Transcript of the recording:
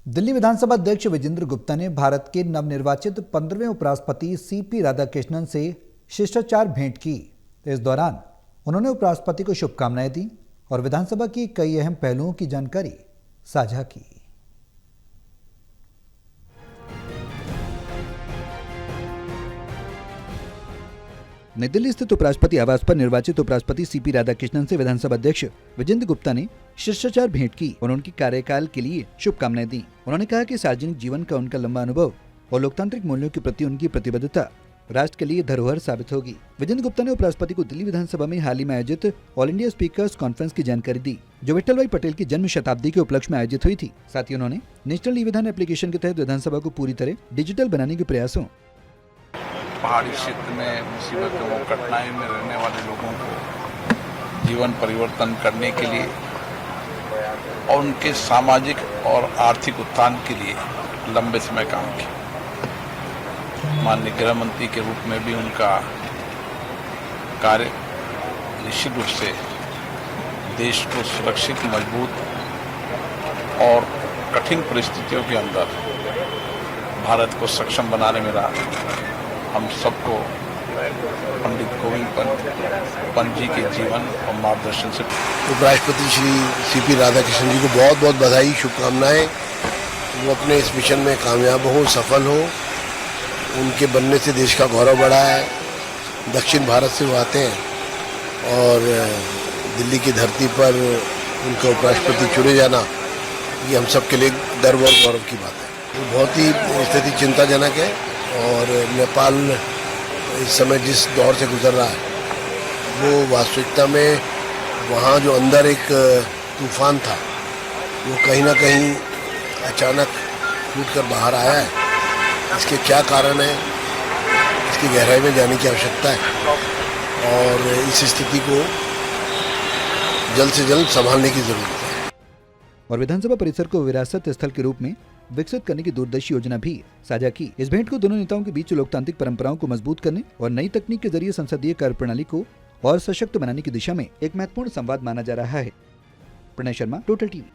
दिल्ली विधानसभा अध्यक्ष विजेंद्र गुप्ता ने भारत के नवनिर्वाचित 15वें उपराष्ट्रपति सीपी राधाकृष्णन से शिष्टाचार भेंट की। इस दौरान उन्होंने उपराष्ट्रपति को शुभकामनाएं दी और विधानसभा की कई अहम पहलुओं की जानकारी साझा की। नई दिल्ली स्थित उपराष्ट्रपति आवास पर निर्वाचित उपराष्ट्रपति सीपी राधाकृष्णन से विधानसभा अध्यक्ष विजेंद्र गुप्ता ने शिष्टाचार भेंट की और उनके कार्यकाल के लिए शुभकामनाएं दी। उन्होंने कहा कि सार्वजनिक जीवन का उनका लंबा अनुभव और लोकतांत्रिक मूल्यों के प्रति उनकी प्रतिबद्धता राष्ट्र के लिए धरोहर साबित होगी। विजेंद्र गुप्ता ने उपराष्ट्रपति को दिल्ली विधानसभा में हाल ही में आयोजित ऑल इंडिया स्पीकर्स कॉन्फ्रेंस की जानकारी दी, जो विट्ठल भाई पटेल की जन्म शताब्दी के उपलक्ष्य में आयोजित हुई थी। साथ ही उन्होंने नेशनल ई विधान एप्लीकेशन के तहत विधानसभा को पूरी तरह डिजिटल बनाने के प्रयासों, पहाड़ी क्षेत्र में मुसीबतों कठिनाई में रहने वाले लोगों को जीवन परिवर्तन करने के लिए और उनके सामाजिक और आर्थिक उत्थान के लिए लंबे समय काम किया। माननीय गृह मंत्री के रूप में भी उनका कार्य निश्चित रूप से देश को सुरक्षित, मजबूत और कठिन परिस्थितियों के अंदर भारत को सक्षम बनाने में रहा। हम सबको पंडित गोविंद पंत जी के जीवन और मार्गदर्शन से उपराष्ट्रपति श्री सीपी राधाकृष्णन जी को बहुत बहुत बधाई, शुभकामनाएं। वो अपने इस मिशन में कामयाब हो, सफल हो। उनके बनने से देश का गौरव बढ़ा है। दक्षिण भारत से वो आते हैं और दिल्ली की धरती पर उनका उपराष्ट्रपति चुने जाना ये हम सब के लिए गर्व और गौरव की बात है। वो बहुत ही स्थिति चिंताजनक है और नेपाल इस समय जिस दौर से गुजर रहा है वो वास्तविकता में वहाँ जो अंदर एक तूफान था वो कहीं ना कहीं अचानक फूट कर बाहर आया है। इसके क्या कारण है, इसकी गहराई में जाने की आवश्यकता है और इस स्थिति को जल्द से जल्द संभालने की जरूरत है। और विधानसभा परिसर को विरासत स्थल के रूप में विकसित करने की दूरदर्शी योजना भी साझा की। इस भेंट को दोनों नेताओं के बीच लोकतांत्रिक परंपराओं को मजबूत करने और नई तकनीक के जरिए संसदीय कार्यप्रणाली को और सशक्त बनाने की दिशा में एक महत्वपूर्ण संवाद माना जा रहा है। Pranay Sharma, total TV.